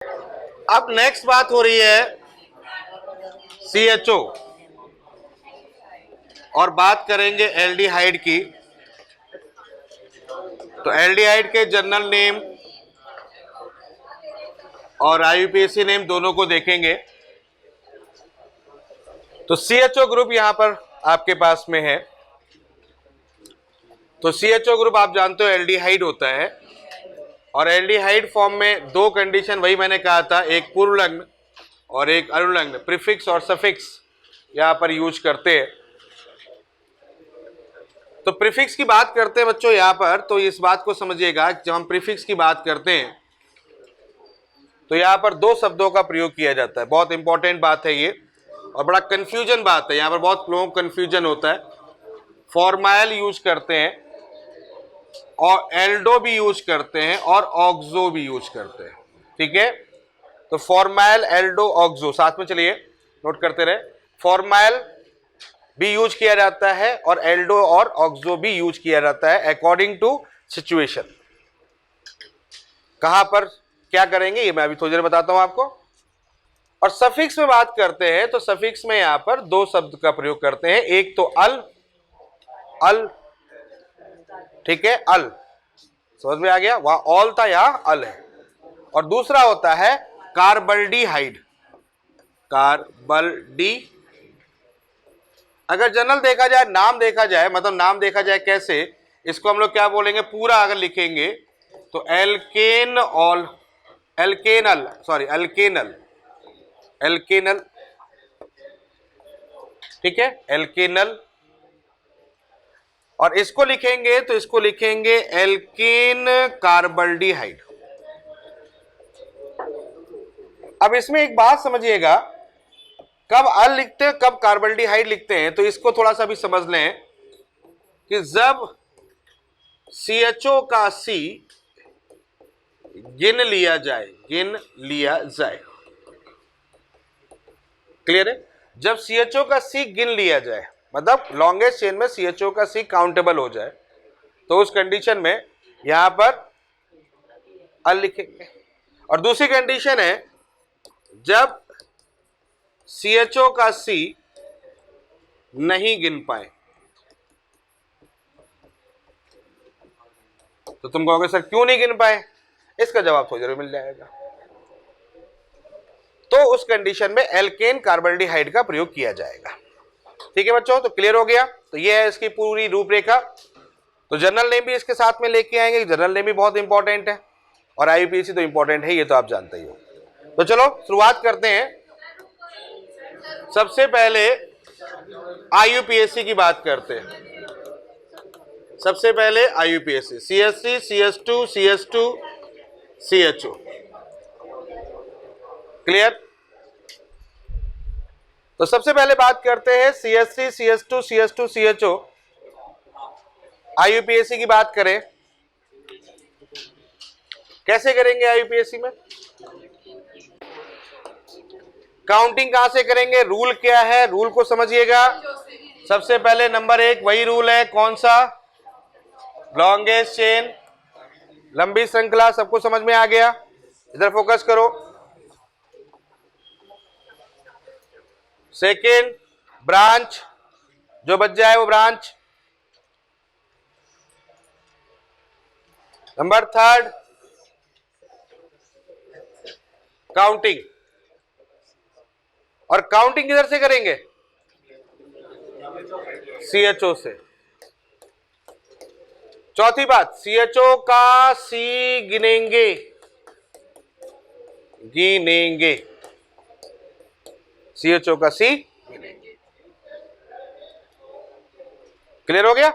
अब नेक्स्ट बात हो रही है CHO और बात करेंगे एल्डिहाइड की। तो एल्डिहाइड के जनरल नेम और IUPAC नेम दोनों को देखेंगे। तो CHO ग्रुप यहां पर आपके पास में है। तो CHO ग्रुप आप जानते हो एल्डिहाइड होता है, और एल्डिहाइड फॉर्म में दो कंडीशन, वही मैंने कहा था, एक पूर्वलग्न और एक अनुलग्न, प्रीफिक्स और सफिक्स यहां पर यूज करते हैं। तो प्रीफिक्स की बात करते हैं बच्चों यहां पर, तो इस बात को समझिएगा जब हम प्रीफिक्स की बात करते हैं तो यहां पर दो शब्दों का प्रयोग किया जाता है। बहुत इंपॉर्टेंट बात है ये, और बड़ा कंफ्यूजन बात है, यहां पर बहुत लोगों को कंफ्यूजन होता है। फॉर्माइल यूज करते हैं और एल्डो भी यूज करते हैं और ऑक्सो भी यूज करते हैं, ठीक है। तो फॉर्माइल, एल्डो, ऑक्सो साथ में चलिए नोट करते रहे। फॉर्माइल भी यूज किया जाता है और एल्डो और ऑक्सो भी यूज किया जाता है अकॉर्डिंग टू सिचुएशन। कहां पर क्या करेंगे ये मैं अभी थोड़ी देर बताता हूं आपको। और सफिक्स में बात करते हैं तो सफिक्स में यहां पर दो शब्द का प्रयोग करते हैं, एक तो अल, ठीक है, अल समझ में आ गया, वहां ऑल था यहां अल है। और दूसरा होता है कार्बल्डिहाइड, कार्बल्डी। अगर जनरल देखा जाए, नाम देखा जाए, मतलब नाम देखा जाए कैसे, इसको हम लोग क्या बोलेंगे, पूरा अगर लिखेंगे तो एल्केन ऑल, एल्केनल, सॉरी एल्केनल, एल्केनल, ठीक है, एल्केनल। और इसको लिखेंगे तो इसको लिखेंगे एल्केन कार्बल्डिहाइड। अब इसमें एक बात समझिएगा, कब अल लिखते हैं कब कार्बल्डिहाइड लिखते हैं, तो इसको थोड़ा सा भी समझ लें कि जब CHO का C गिन लिया जाए, गिन लिया जाए, क्लियर है। जब CHO का C गिन लिया जाए, मतलब लॉन्गेस्ट चेन में CHO का C काउंटेबल हो जाए, तो उस कंडीशन में यहां पर अल लिखेंगे। और दूसरी कंडीशन है जब CHO का C नहीं गिन पाए, तो तुम कहोगे सर क्यों नहीं गिन पाए, इसका जवाब थोड़ी देर में मिल जाएगा। तो उस कंडीशन में एल्केन कार्बल्डिहाइड का प्रयोग किया जाएगा, ठीक है बच्चों। तो क्लियर हो गया। तो ये है इसकी पूरी रूपरेखा। तो जनरल नेम भी इसके साथ में लेके आएंगे, जनरल नेम भी बहुत इंपॉर्टेंट है, और IUPAC तो इंपॉर्टेंट है, ये तो आप जानते ही हो। तो चलो शुरुआत करते हैं। सबसे पहले IUPAC की बात करते हैं। सबसे पहले IUPAC, CH3, CH2, CH2, CHO, clear. तो सबसे पहले बात करते हैं CH3, CH2, CH2, CHO। IUPAC की बात करें, कैसे करेंगे IUPAC में, काउंटिंग कहां से करेंगे, रूल क्या है, रूल को समझिएगा। सबसे पहले नंबर 1 वही रूल है, कौन सा, लॉन्गेस्ट चेन, लंबी श्रृंखला, सबको समझ में आ गया। इधर फोकस करो। सेकेंड, ब्रांच, जो बच जाए वो ब्रांच। नंबर 3, काउंटिंग, और काउंटिंग किधर से करेंगे, CHO से। चौथी बात, CHO का C गिनेंगे, गिनेंगे, CHO का C गिनेंगे। क्लियर हो गया।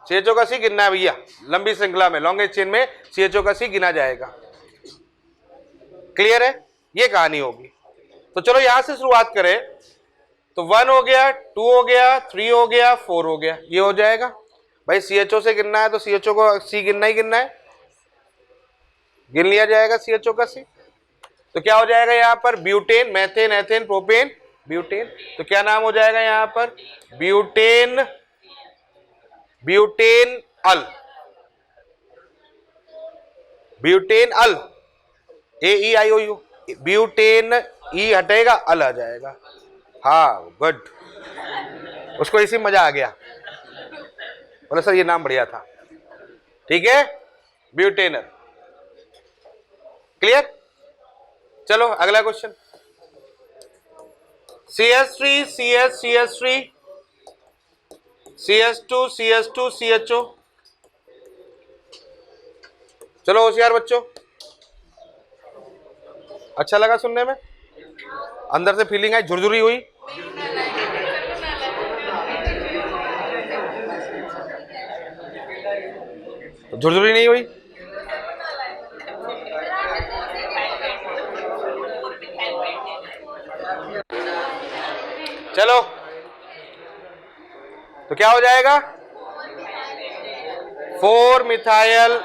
CHO का C गिनना है भैया, लंबी श्रृंखला में, लॉन्गेस्ट चेन में CHO का C गिना जाएगा। क्लियर है, ये कहानी होगी। तो चलो यहां से शुरुआत करें। तो 1 हो गया, 2 हो गया, 3 हो गया, 4 हो गया, ये हो जाएगा। भाई CHO से गिनना है तो CHO को C गिनना ही गिनना है, गिन लिया जाएगा CHO का C। तो क्या हो जाएगा यहां पर, butane, methane, ethane, propane, butane. तो क्या नाम हो जाएगा यहां पर, ब्यूटेन, ब्यूटेन अल, ब्यूटेन अल, AEIOU। ब्यूटेन, ई हटेगा, अल आ जाएगा। हाँ गुड, उसको इसी मजा आ गया, बोले सर ये नाम बढ़िया था। ठीक है, ब्यूटेनर। क्लियर? चलो अगला question. CH3 CH CH3 CH2 CH2 CHO। चलो होशियार बच्चों, अच्छा लगा सुनने में? अंदर से फीलिंग आई, झुरझुरी हुई? झुरझुरी नहीं हुई? चलो तो क्या हो जाएगा? 4 मिथाइल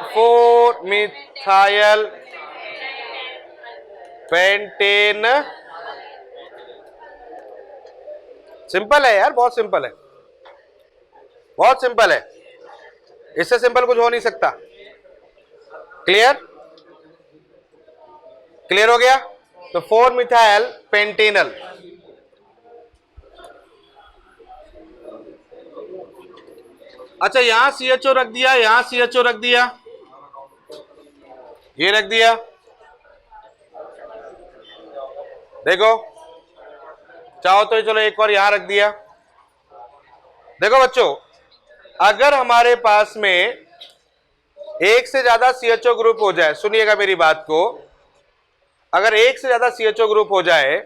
पेंटेन। सिंपल है यार, बहुत सिंपल है, बहुत सिंपल है, इससे सिंपल कुछ हो नहीं सकता। क्लियर? क्लियर हो गया? तो 4 मिथाइल पेंटेनल। अच्छा यहां CHO रख दिया, यहां CHO रख दिया, ये रख दिया। देखो चाहो तो चलो एक और यहां रख दिया। देखो बच्चों, अगर हमारे पास में एक से ज्यादा CHO ग्रुप हो जाए, सुनिएगा मेरी बात को, अगर एक से ज्यादा CHO ग्रुप हो जाए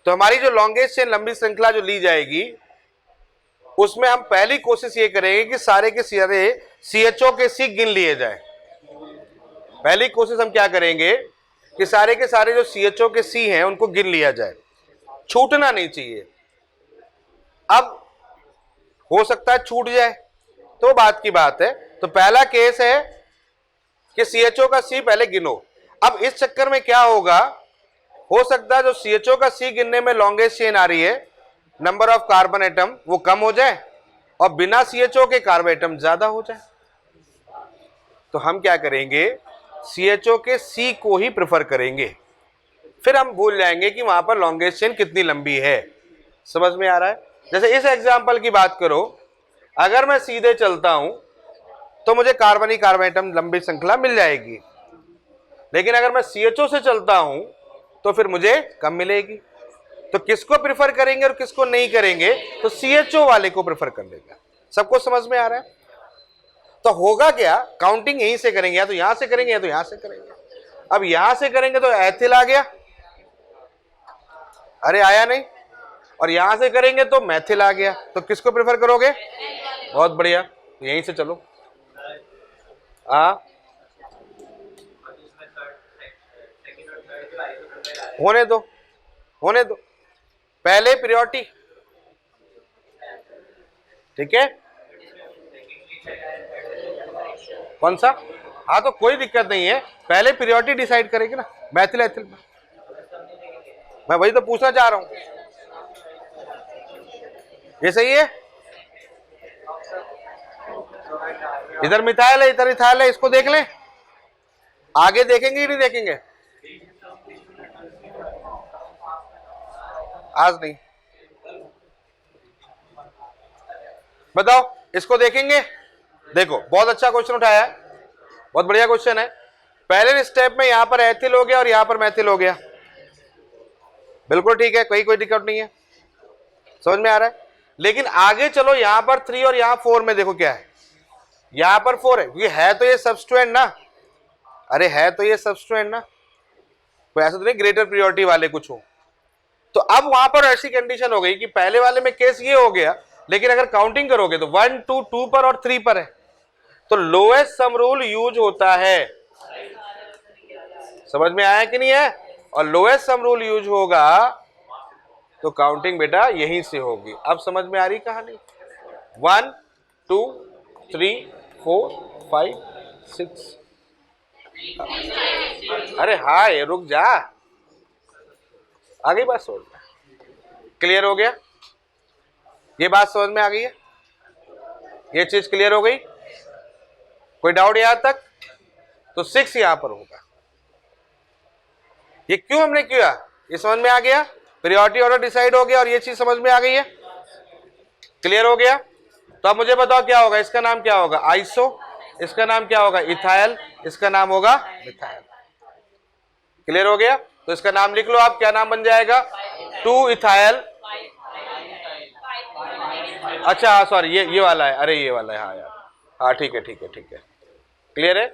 तो हमारी जो लॉन्गेस्ट चेन लंबी श्रृंखला जो ली जाएगी उसमें हम पहली कोशिश ये करेंगे कि सारे के सारे CHO के C गिन लिए जाए। पहली कोशिश हम क्या करेंगे कि सारे के सारे जो CHO के C हैं उनको गिन लिया जाए, छूटना नहीं चाहिए। अब हो सकता है छूट जाए तो बात की बात है। तो पहला केस है कि CHO का C पहले गिनो। अब इस चक्कर में क्या होगा, हो सकता है जो CHO का C गिनने में लॉन्गेस्ट चेन आ रही है, नंबर ऑफ कार्बन एटम वो कम हो जाए और बिना CHO के कार्बन एटम ज्यादा हो जाए। तो हम क्या करेंगे, CHO के C को ही प्रेफर करेंगे, फिर हम भूल जाएंगे कि वहां पर लॉन्गेस्ट चेन कितनी लंबी है। समझ में आ रहा है? जैसे इस एग्जांपल की बात करो, अगर मैं सीधे चलता हूं तो मुझे कार्बन एटम लंबी श्रृंखला मिल जाएगी, लेकिन अगर मैं CHO से चलता हूं तो फिर मुझे कम मिलेगी। तो किसको प्रेफर करेंगे और किसको नहीं करेंगे? तो CHO वाले को प्रेफर कर लेगा। सबको समझ में आ रहा है? तो होगा क्या, काउंटिंग यहीं से करेंगे, या तो यहां से करेंगे या तो यहां से करेंगे। अब यहां से करेंगे तो एथिल आ गया, अरे आया नहीं, और यहां से करेंगे तो मैथिल आ गया। तो किसको प्रेफर करोगे? बहुत बढ़िया, यहीं से चलो। होने दो, होने दो, पहले प्रायोरिटी। ठीक है, कौन सा? हाँ तो कोई दिक्कत नहीं है, पहले प्रायोरिटी डिसाइड करेंगे ना, मैथिल एथिल। मैं वही तो पूछना चाह रहा हूं, ये सही है? इधर मिथाइल है, इधर इथाइल है, इसको देख लें, आगे देखेंगे ही नहीं देखेंगे? आज नहीं, बताओ इसको देखेंगे? देखो बहुत अच्छा क्वेश्चन उठाया है, बहुत बढ़िया क्वेश्चन है। पहले स्टेप में यहां पर एथिल हो गया और यहां पर मैथिल हो गया, बिल्कुल ठीक है, कोई दिक्कत नहीं है, समझ में आ रहा है। लेकिन आगे चलो, यहां पर 3 और यहां 4 में देखो क्या है, यहां पर 4 है, ये है तो ये सबस्टिट्यूएंट ना, अरे है तो ये सबस्टिट्यूएंट ना, कोई ऐसा तो नहीं ग्रेटर प्रायोरिटी वाले कुछ हो। तो अब वहां पर ऐसी कंडीशन हो गई कि पहले वाले में केस ये हो गया, लेकिन अगर काउंटिंग करोगे तो 1 2 2 पर और 3 पर है, तो लोएस्ट सम रूल यूज होता है। समझ में आया कि नहीं है? और लोएस्ट सम रूल यूज होगा तो काउंटिंग बेटा यहीं से होगी। अब समझ में आ रही कहानी? 1 2 3 4 5 6। अरे हाय रुक जा, आ गई बात समझ में? क्लियर हो गया? ये बात समझ में आ गई है? ये चीज क्लियर हो गई? कोई डाउट यहां तक? तो 6 यहां पर होगा, ये क्यों हमने किया, ये समझ में आ गया, प्रायोरिटी ऑर्डर डिसाइड हो गया और ये चीज समझ में आ गई है, क्लियर हो गया। तो अब मुझे बताओ क्या होगा, इसका नाम क्या होगा आइसो, इसका नाम क्या होगा इथाइल, इसका नाम होगा मिथाइल, क्लियर हो गया। तो इसका नाम लिख लो आप, क्या नाम बन जाएगा 2 इथाइल, अच्छा हाँ सॉरी ये वाला है, अरे ये वाला है, हाँ यार, हाँ ठीक है ठीक है ठीक है, क्लियर है।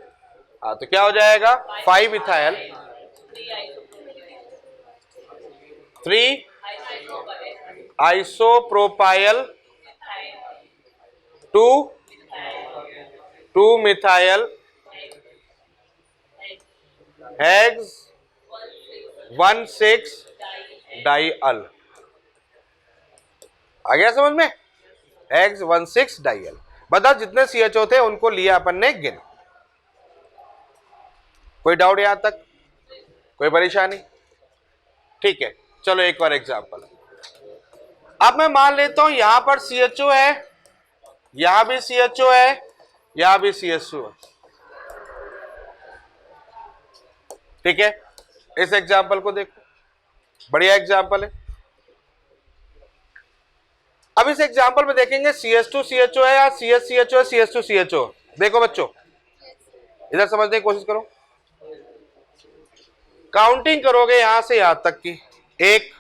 हाँ तो क्या हो जाएगा 5 इथाइल 3 आइसोप्रोपाइल 2 मिथाइल हेक्स 1,6 डाइअल, आ गया समझ में, हेक्स 1,6 डाइअल। बताओ जितने CHO थे उनको लिया अपन ने गिन, कोई डाउट यहां तक, कोई परेशानी, ठीक है। चलो एक और एग्जांपल, अब मैं मान लेता हूं यहां पर CHO है, यहां भी CHO है, यहां भी CHO है, ठीक है। इस एग्जांपल को देखो, बढ़िया एग्जांपल है। अब इस एग्जांपल में देखेंगे CH2 CHO है या CH CHO है, CH2 CHO। देखो बच्चों इधर समझने की कोशिश करो, काउंटिंग करोगे यहां से यहां तक की 1।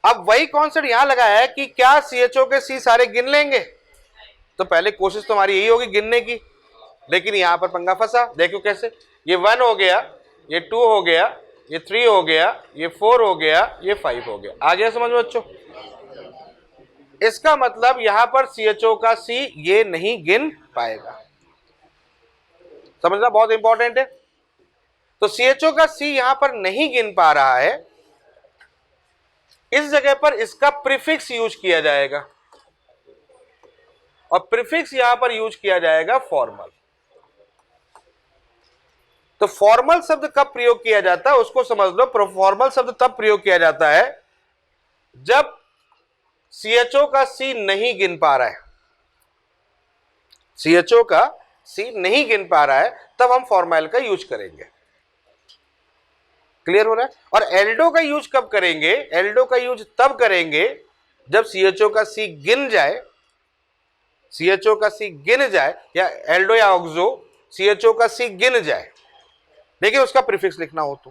अब वही कॉन्सेप्ट यहां लगा है कि क्या CHO के C सारे गिन लेंगे, तो पहले कोशिश तुम्हारी यही होगी गिनने की, लेकिन यहां पर पंगा फंसा। देखो कैसे, ये 1 हो गया, ये 2 हो गया, ये 3 हो गया, ये 4 हो गया, ये 5 हो गया, आ गया समझ में बच्चों। इसका मतलब यहां पर CHO का C ये नहीं गिन पाएगा, समझना बहुत इंपॉर्टेंट है। तो CHO का C यहां पर नहीं गिन पा रहा है, इस जगह पर इसका प्रीफिक्स यूज किया जाएगा, और प्रीफिक्स यहां पर यूज किया जाएगा फॉर्मल। तो फॉर्मल शब्द कब प्रयोग किया जाता है उसको समझ लो। फॉर्मल शब्द तब प्रयोग किया जाता है जब CHO का C नहीं गिन पा रहा है, CHO का C नहीं गिन पा रहा है, तब हम फॉर्मल का यूज करेंगे, क्लियर हो रहा है। और एल्डो का यूज कब करेंगे, एल्डो का यूज तब करेंगे जब CHO का C गिन जाए, CHO का C गिन जाए, या एल्डो या ऑक्सो CHO का C गिन जाए, लेकिन उसका प्रीफिक्स लिखना हो तो।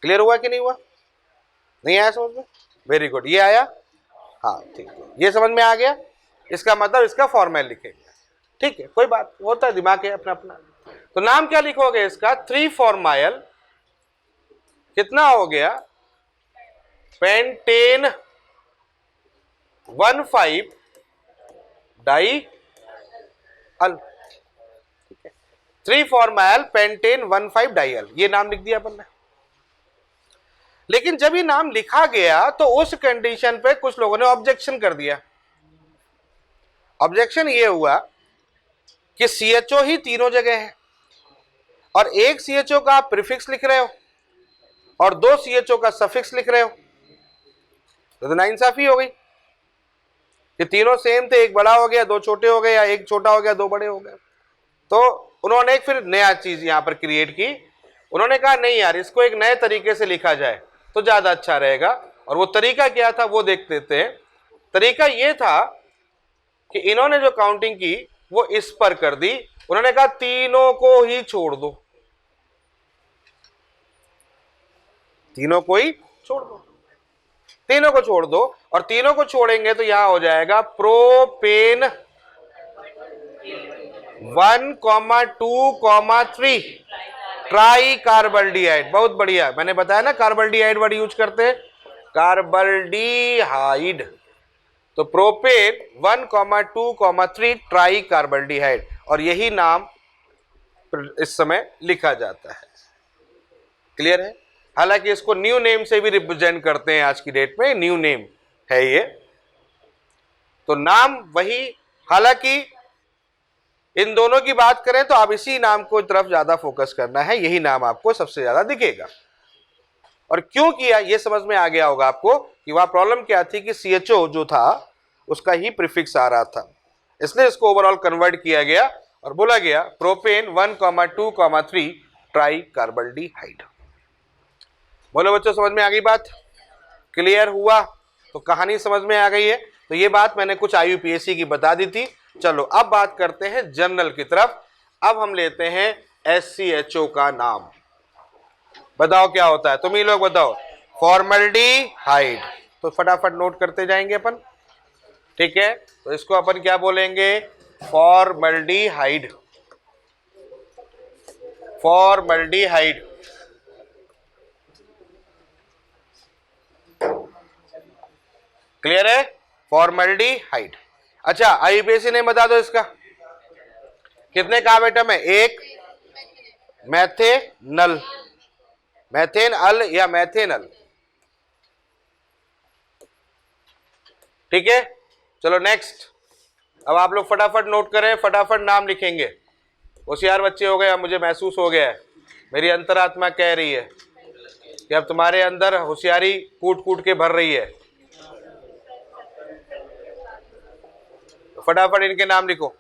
क्लियर हुआ कि नहीं हुआ, नहीं आया समझ में, वेरी गुड, ये आया, हाँ ठीक है, ये समझ में आ गया। इसका मतलब इसका फॉर्मल लिखेंगे, ठीक है, कोई बात होता है, दिमाग है अपना अपना। तो नाम क्या लिखोगे इसका 3 फॉर्माइल, कितना हो गया पेंटेन 1,5 डाइअल, 3 फॉर्माइल पेंटेन 1,5 डाइअल, ये नाम लिख दिया अपन ने। लेकिन जब ये नाम लिखा गया तो उस कंडीशन पे कुछ लोगों ने ऑब्जेक्शन कर दिया। ऑब्जेक्शन ये हुआ कि CHO ही तीनों जगह है, और एक CHO का आप प्रीफिक्स लिख रहे हो और 2 CHO का सफिक्स लिख रहे हो, तो नाइंसाफी हो गई कि तीनों सेम थे, एक बड़ा हो गया 2 छोटे हो गए, या एक छोटा हो गया 2 बड़े हो गए। तो उन्होंने एक फिर नया चीज यहां पर क्रिएट की, उन्होंने कहा नहीं यार इसको एक नए तरीके से लिखा जाए तो ज्यादा अच्छा रहेगा। और वो तरीका क्या था वो देख लेते हैं। तरीका ये था कि इन्होंने जो काउंटिंग की वो इस पर कर दी, उन्होंने कहा तीनों को ही छोड़ दो, तीनों को ही छोड़ दो, तीनों को छोड़ दो, और तीनों को छोड़ेंगे तो यहां हो जाएगा प्रोपेन 1,2,3 ट्राई कार्बल्डिहाइड। बहुत बढ़िया, मैंने बताया ना कार्बल्डिहाइड वर्ड यूज करते हैं, कार्बल्डिहाइड। तो प्रोपेन 1,2,3 ट्राई कार्बल्डिहाइड, और यही नाम इस समय लिखा जाता है, क्लियर है। हालांकि इसको न्यू नेम से भी रिप्रेजेंट करते हैं, आज की डेट में न्यू नेम है ये, तो नाम वही। हालांकि इन दोनों की बात करें तो आप इसी नाम को तरफ ज्यादा फोकस करना है, यही नाम आपको सबसे ज्यादा दिखेगा। और क्यों किया ये समझ में आ गया होगा आपको कि वहां प्रॉब्लम क्या थी कि CHO जो था उसका ही प्रीफिक्स आ रहा था, इसलिए इसको ओवरऑल कन्वर्ट किया गया और बोला गया प्रोपेन 1,2,3 ट्राई कार्बल्डिहाइड। बोलो बच्चों, समझ में आ गई बात? क्लियर हुआ? तो कहानी समझ में आ गई है। तो ये बात मैंने कुछ IUPAC की बता दी थी। चलो अब बात करते हैं जनरल की तरफ। अब हम लेते हैं SCHO का नाम। बताओ क्या होता है, तुम ही लोग बताओ। फॉर्मल्डिहाइड। तो फटाफट नोट करते जाएंगे अपन, ठीक है? तो इसको अपन क्या बोलेंगे? फॉर्मल्डिहाइड। फॉर्मल्डिहाइड। क्लियर है? फॉर्मल्डिहाइड। अच्छा, IUPAC ने बता दो इसका कितने कार्ब एटम है? एक मैथेनल, मैथेनल या मैथेनल, ठीक है? चलो नेक्स्ट। अब आप लोग फटाफट नोट करें, फटाफट नाम लिखेंगे। होशियार बच्चे हो गए। अब मुझे महसूस हो गया है, मेरी अंतरात्मा कह रही है कि अब तुम्हारे अंदर होशियारी कूट कूट के भर रही है। तो फटाफट इनके नाम लिखो।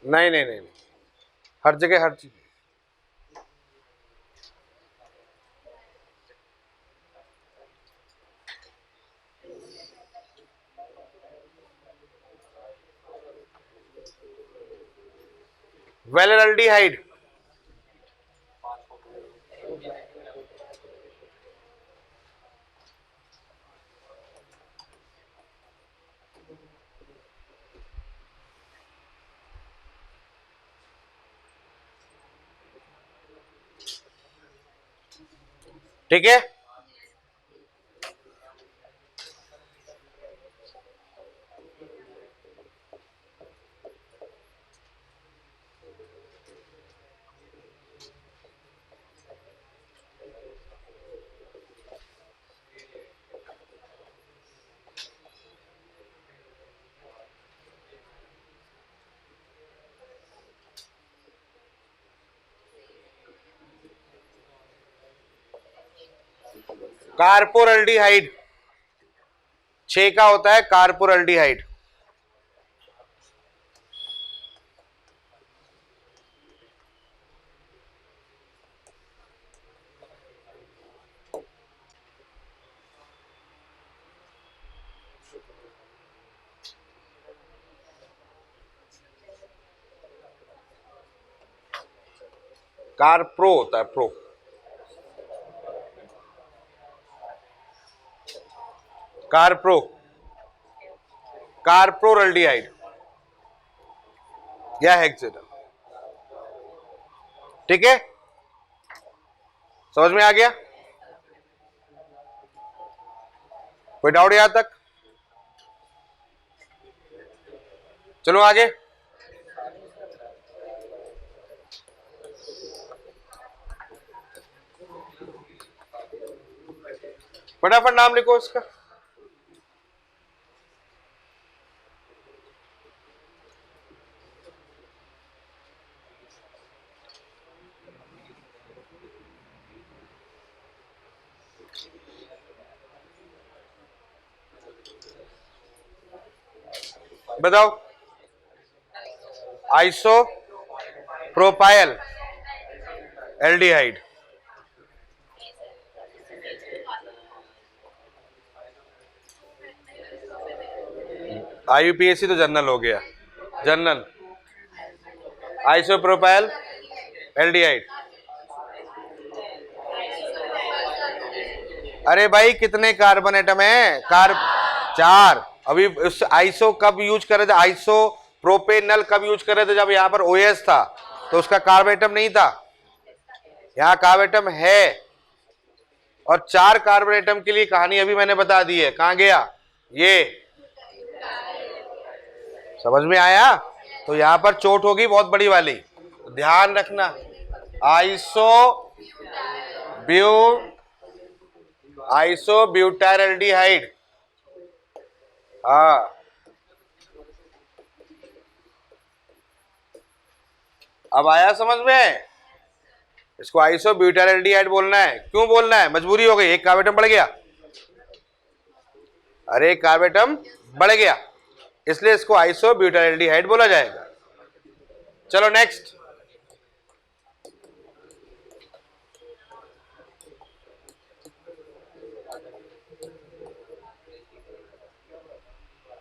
नहीं नहीं नहीं, हर जगह हर चीज। वेलेल्डिहाइड। ठीक है? कार्पोरल्डिहाइड 6 का होता है, कार्पोरल्डिहाइड। कार्प्रो होता है, प्रो। कार्प्रो, कार्प्रोरल्डिहाइड या हेक्सेनल। ठीक है? समझ में आ गया? कोई डाउट यहां तक? चलो आगे। फटाफट नाम लिखो इसका। बताओ। Iso propyl aldehyde. IUPAC तो जनरल हो गया, जनरल। Isopropyl aldehyde. अरे भाई कितने कार्बन एटम है? 4। अभी उस आइसो कब यूज कर रहे थे? आइसो प्रोपेनल कब यूज कर रहे थे? जब यहां पर OH था तो उसका कार्बन एटम नहीं था, यहां कार्बन एटम है। और 4 कार्बन एटम के लिए कहानी अभी मैंने बता दी है। कहां गया ये? समझ में आया? तो यहां पर चोट होगी बहुत बड़ी वाली, ध्यान रखना। आइसो ब्यूटाइलडिहाइड। हाँ, अब आया समझ में? इसको आइसो ब्यूटाइलडिहाइड बोलना है। क्यों बोलना है? मजबूरी हो गई, एक कार्बन एटम बढ़ गया। अरे एक कार्बन एटम बढ़ गया, इसलिए इसको आइसो ब्यूटाइलडिहाइड बोला जाएगा। चलो नेक्स्ट।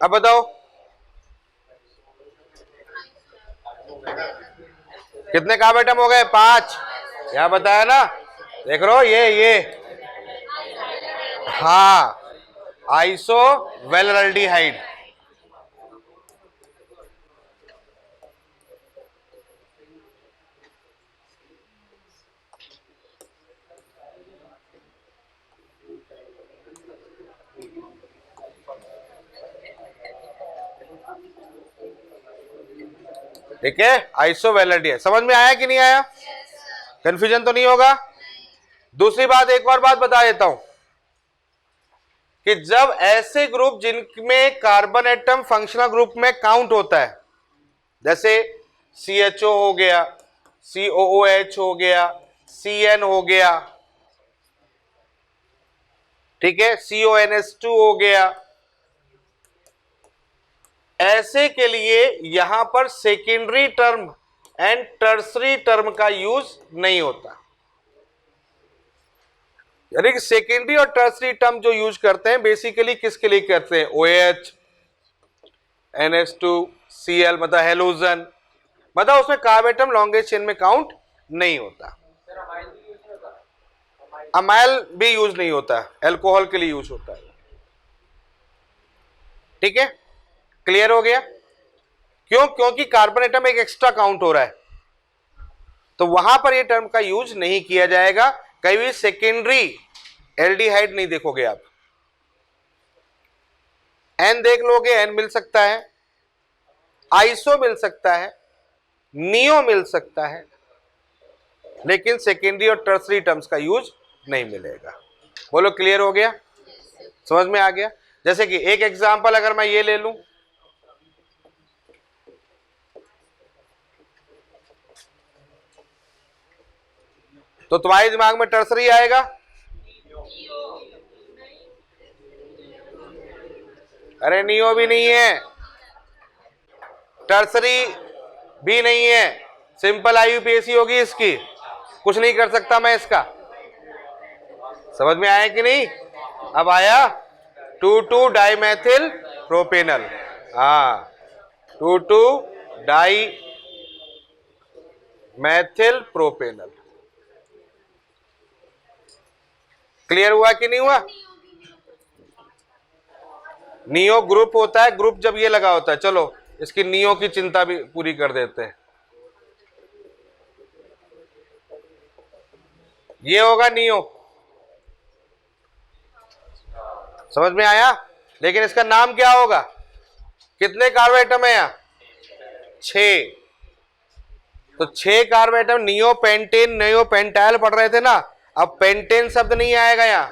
अब बताओ कितने कार्बन एटम हो गए? 5। यहां बताया ना, देख रहे हो? ये हाँ, आइसो वेलरल्डिहाइड। ठीक है, आइसोवेलेंट। समझ में आया कि नहीं आया? कंफ्यूजन तो नहीं होगा? दूसरी बात, एक और बात बता देता हूं कि जब ऐसे ग्रुप जिनमें कार्बन एटम फंक्शनल ग्रुप में काउंट होता है, जैसे CHO हो गया, COOH हो गया, CN हो गया, ठीक है, CONS2 हो गया, ऐसे के लिए यहां पर secondary term and tertiary term का यूज नहीं होता। यानी कि सेकेंडरी और टर्सरी टर्म जो यूज करते हैं बेसिकली किसके लिए करते हैं? OH, NH2, Cl, मतलब हेलोजन, मतलब उसमें कार्बन एटम लॉन्गेस्ट चेन में काउंट नहीं होता। अमाइल भी यूज नहीं होता, अल्कोहल के लिए यूज होता है। ठीक है, क्लियर हो गया? क्यों? क्योंकि कार्बन एटम एक एक्स्ट्रा काउंट हो रहा है, तो वहां पर ये टर्म का यूज नहीं किया जाएगा। कहीं भी सेकेंडरी एल्डिहाइड नहीं देखोगे आप। एन देख लोगे, एन मिल सकता है, आइसो मिल सकता है, नियो मिल सकता है, लेकिन सेकेंडरी और टर्सरी टर्म्स का यूज नहीं मिलेगा। बोलो क्लियर हो गया? समझ में आ गया? जैसे कि एक एग्जांपल अगर मैं ये ले लूं, तो तुम्हारे दिमाग में टर्सरी आएगा? अरे नियो भी नहीं है, टर्सरी भी नहीं है, सिंपल IUPAC होगी इसकी, कुछ नहीं कर सकता मैं इसका। समझ में आया कि नहीं? अब आया 2,2 डाइमेथिल प्रोपेनल। हाँ, 2,2 डाइमेथिल प्रोपेनल। क्लियर हुआ कि नहीं हुआ? नियो ग्रुप होता है, ग्रुप जब ये लगा होता है। चलो इसकी नियो की चिंता भी पूरी कर देते हैं। ये होगा नियो, समझ में आया? लेकिन इसका नाम क्या होगा? कितने कार्बन एटम है यहां? 6। तो 6 carbon atom. Neo pentane, neo pentyl पढ़ रहे थे ना, अब पेंटेन शब्द नहीं आएगा यहां,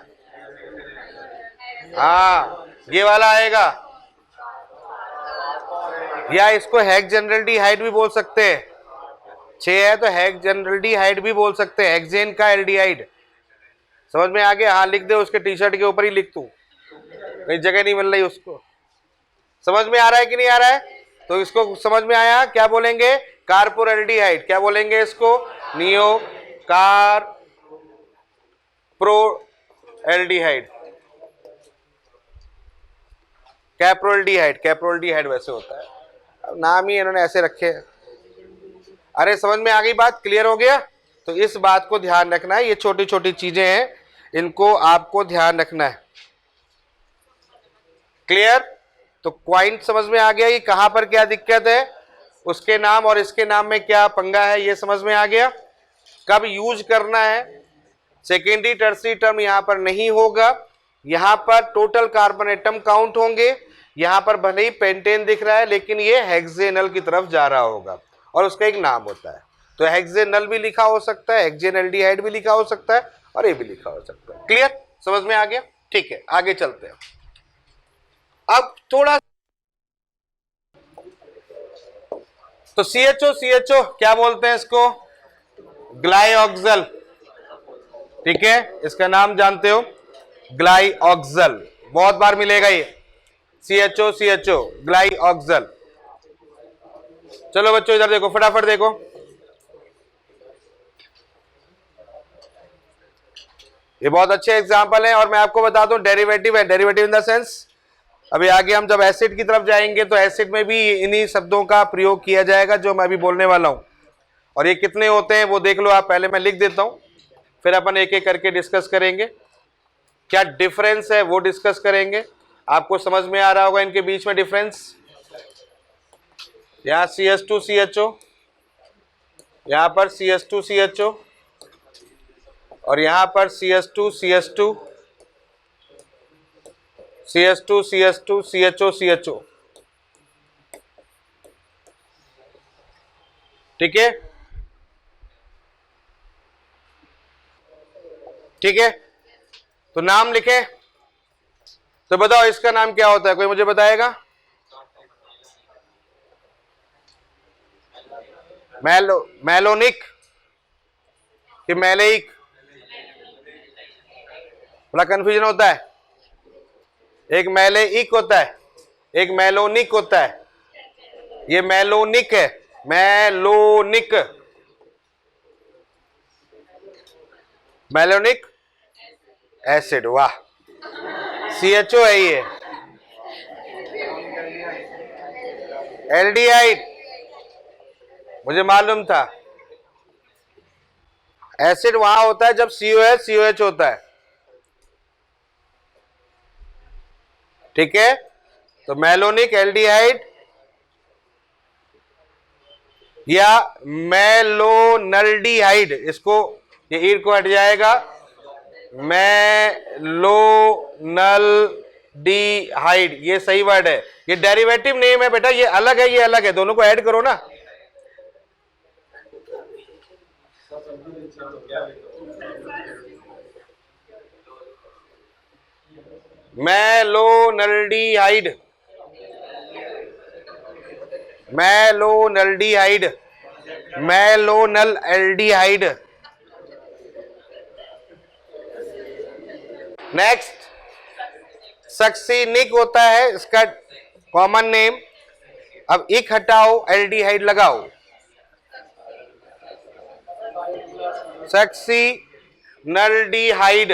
हाँ ये वाला आएगा, या इसको हेक्सेनल्डिहाइड भी बोल सकते हैं। 6 है तो हेक्सेनल्डिहाइड भी बोल सकते हैं, हेक्सेन का एल्डिहाइड। समझ में आ गया? हाँ लिख दे, उसके टी-शर्ट के ऊपर ही लिख तू, कहीं जगह नहीं मिल रही उसको। समझ में आ रहा है कि नहीं आ रहा है? तो इसको समझ में आया, क्या बोलेंगे, कार्पोरेल्डिहाइड। क्या बोलेंगे इसको, नियो कार्पोरेल्डिहाइड, कैप्रोल्डिहाइड। कैप्रोल्डिहाइड वैसे होता है, अब नाम ही इन्होंने ऐसे रखे हैं। अरे समझ में आ गई बात, क्लियर हो गया। तो इस बात को ध्यान रखना है, ये छोटी छोटी चीजें हैं, इनको आपको ध्यान रखना है। क्लियर। तो पॉइंट समझ में आ गया कि कहां पर क्या दिक्कत है, उसके नाम और इसके नाम में क्या पंगा है, ये समझ में आ गया। कब यूज करना है, सेकेंडरी टर्सरी टर्म यहां पर नहीं होगा, यहां पर टोटल कार्बन एटम काउंट होंगे। यहां पर भले ही पेंटेन दिख रहा है लेकिन ये हेक्सेनल की तरफ जा रहा होगा और उसका एक नाम होता है। तो हेक्सेनल भी लिखा हो सकता है, हेक्सेनल्डिहाइड भी लिखा हो सकता है और ये भी लिखा हो सकता है। क्लियर, समझ में आ गया। ठीक है, आगे चलते हैं। अब थोड़ा तो CHO क्या बोलते हैं इसको, ग्लाइऑक्सल। ठीक है, इसका नाम जानते हो, ग्लाइऑक्सल, बहुत बार मिलेगा ये, CHO ग्लाइऑक्सल। चलो बच्चों इधर देखो, फटाफट देखो। ये बहुत अच्छे एग्जाम्पल है और मैं आपको बता दूं डेरिवेटिव है, डेरिवेटिव इन द सेंस अभी आगे हम जब एसिड की तरफ जाएंगे तो एसिड में भी इन्हीं शब्दों का प्रयोग किया जाएगा जो मैं अभी बोलने वाला हूं। और ये कितने होते हैं वो देख लो आप, पहले मैं लिख देता हूं, फिर अपन एक एक करके डिस्कस करेंगे, क्या डिफरेंस है वो डिस्कस करेंगे। आपको समझ में आ रहा होगा इनके बीच में डिफरेंस। यहां CH2CHO, यहां पर CH2CHO और यहां पर CH2CH2, CH2CH2, CHO। ठीक है, ठीक है। तो नाम लिखे, तो बताओ इसका नाम क्या होता है, कोई मुझे बताएगा। मैलोनिक कि मैलेइक, बड़ा कंफ्यूजन होता है। एक मैलेइक होता है, एक मैलोनिक होता है। ये मैलोनिक है, मैलोनिक, मैलोनिक एसिड। वाह, CHO है ये, एल्डिहाइड, मुझे मालूम था। एसिड वहां होता है जब COH COH होता है। ठीक है, तो मैलोनिक एल्डिहाइड या मैलोनल्डिहाइड, इसको ये ईड को हट जाएगा, मैलोनल्डिहाइड, ये सही वर्ड है। ये डेरिवेटिव नेम है बेटा, ये अलग है, ये अलग है, दोनों को ऐड करो ना। मैलोनल्डिहाइड, मैलोनल्डिहाइड, मैलोनल एल्डिहाइड। नेक्स्ट सक्सीनिक होता है इसका कॉमन नेम। अब इक हटाओ, एल्डिहाइड लगाओ, सक्सीनल्डिहाइड।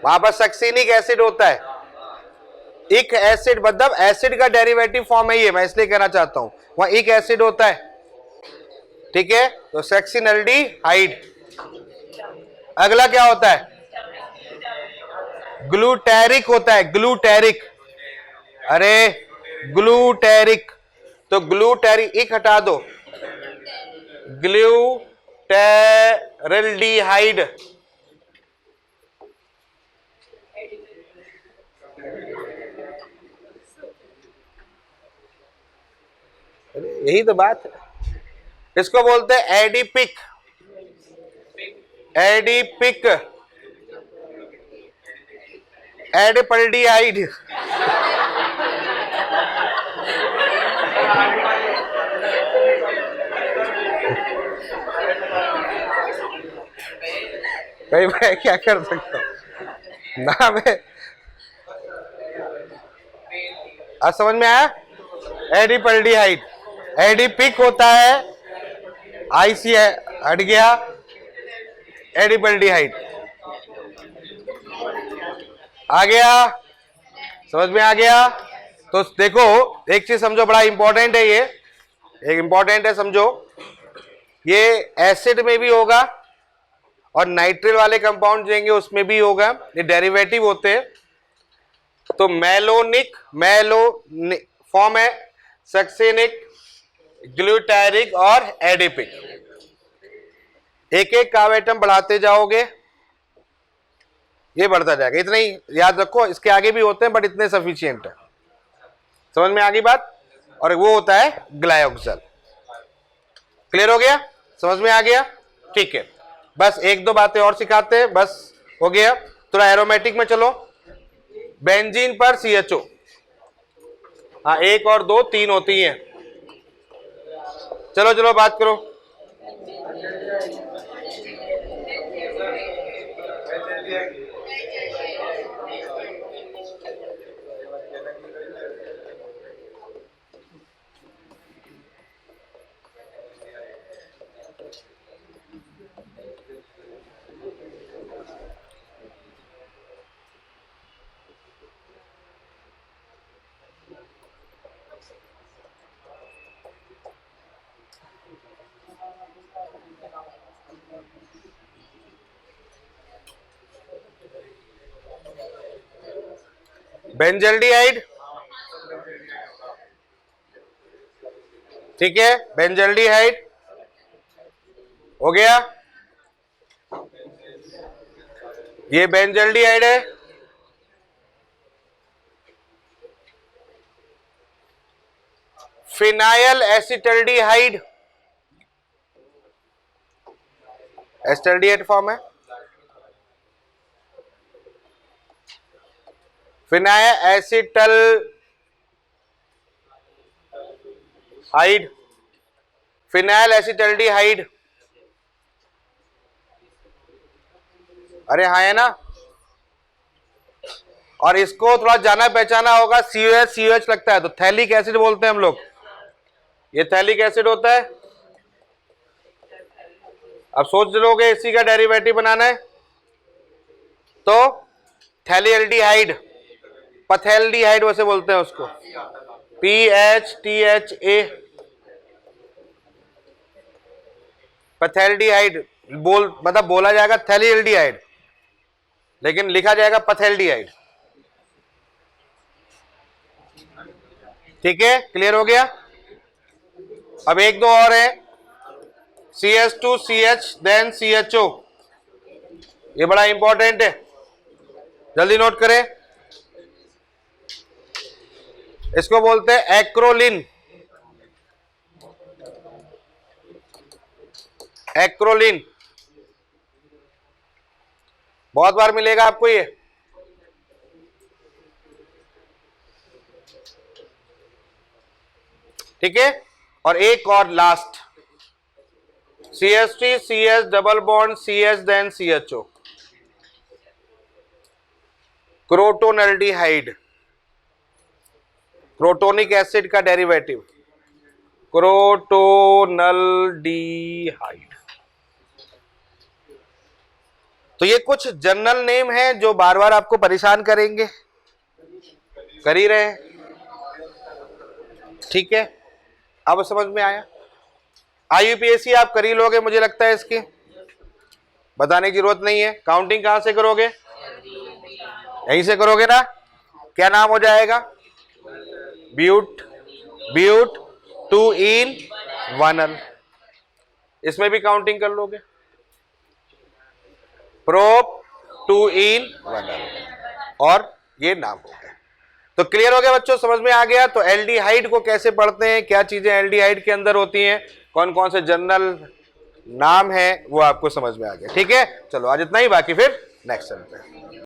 वहां पर सक्सीनिक एसिड होता है, इक एसिड मतलब एसिड का डेरिवेटिव फॉर्म है ये, मैं इसलिए कहना चाहता हूं, वहां इक एसिड होता है। ठीक है, तो सक्सीनल्डिहाइड। अगला क्या होता है, ग्लूटेरिक होता है, ग्लूटेरिक। अरे ग्लूटेरिक, तो ग्लूटेरिक, एक हटा दो, ग्लूटेरल्डिहाइड। यही तो बात है, इसको बोलते हैं एडिपिक, एडिपिक, एडिपल्डिहाइड। भाई मैं क्या कर सकता हूं, नाम है आज समझ में आया? एडिपल्डिहाइड, एडिपिक होता है, आईसी है, हट गया, एडिपल्डिहाइड आ गया, समझ में आ गया। तो देखो एक चीज समझो, बड़ा इंपॉर्टेंट है ये, एक इंपॉर्टेंट है समझो, ये एसिड में भी होगा और नाइट्रिल वाले कंपाउंड देंगे उसमें भी होगा, ये डेरिवेटिव होते हैं। तो मेलोनिक, फॉर्म है सक्सेनिक, ग्लूटारिक और एडिपिक। एक एक कार्बोएटम बढ़ाते जाओगे, ये बढ़ता जाएगा। इतना ही याद रखो, इसके आगे भी होते हैं बट इतने सफिशिएंट है। समझ में आ गई बात? और वो होता है ग्लाइकोजल। क्लियर हो गया? समझ में आ गया? ठीक है, बस एक दो बातें और सिखाते हैं, बस हो गया। थोड़ा एरोमेटिक में चलो। बेंजीन पर CHO, हाँ एक और दो तीन होती हैं। चलो चलो बात करो। बेंजल्डिहाइड, ठीक है, बेंजल्डिहाइड हो गया, ये बेंजल्डिहाइड है। फिनाइल एसिटल्डिहाइड, एसिटल्डिहाइड फॉर्म है। फिनाइल एसिटल्हाइड, फिनाइल एसिटल्डिहाइड, अरे हाँ है ना। और इसको थोड़ा जाना पहचाना होगा, COH लगता है तो थैलिक एसिड बोलते हैं हम लोग, ये थैलिक एसिड होता है। अब सोच लोगे इसी का डेरिवेटिव बनाना है तो थैलियल्डिहाइड, पथेल्डिहाइड वैसे बोलते हैं उसको, PHTHA, पथेल्डिहाइड मतलब बोला जाएगा थैलियल्डिहाइड लेकिन लिखा जाएगा पथेल्डिहाइड। ठीक है, क्लियर हो गया? अब एक दो और है, CH2CH देन CHO, ये बड़ा इंपॉर्टेंट है, जल्दी नोट करें। इसको बोलते हैं एक्रोलिन, एक्रोलिन बहुत बार मिलेगा आपको ये। ठीक है, और एक और last, CH3CH double bond CH then CHO, crotonaldehyde, crotonic acid का डेरिवेटिव, क्रोटोनल्डिहाइड। तो ये कुछ जनरल नेम है जो बार बार आपको परेशान करेंगे, कर ही रहे हैं। ठीक है, अब समझ में आया? IUPAC आप कर ही लोगे मुझे लगता है, इसकी बताने की जरूरत नहीं है। काउंटिंग कहां से करोगे? यहीं से करोगे ना। क्या नाम हो जाएगा? ब्यूट, ब्यूट 2 इन 1 इसमें भी काउंटिंग कर लोगे। प्रोप 2 इन 1 और ये नाम हो गया। तो क्लियर हो गया बच्चों, समझ में आ गया? तो एल्डिहाइड को कैसे पढ़ते हैं, क्या चीजें एल्डिहाइड के अंदर होती हैं, कौन कौन से जनरल नाम है, वो आपको समझ में आ गया। ठीक है, चलो आज इतना ही, बाकी फिर नेक्स्ट टाइम पे।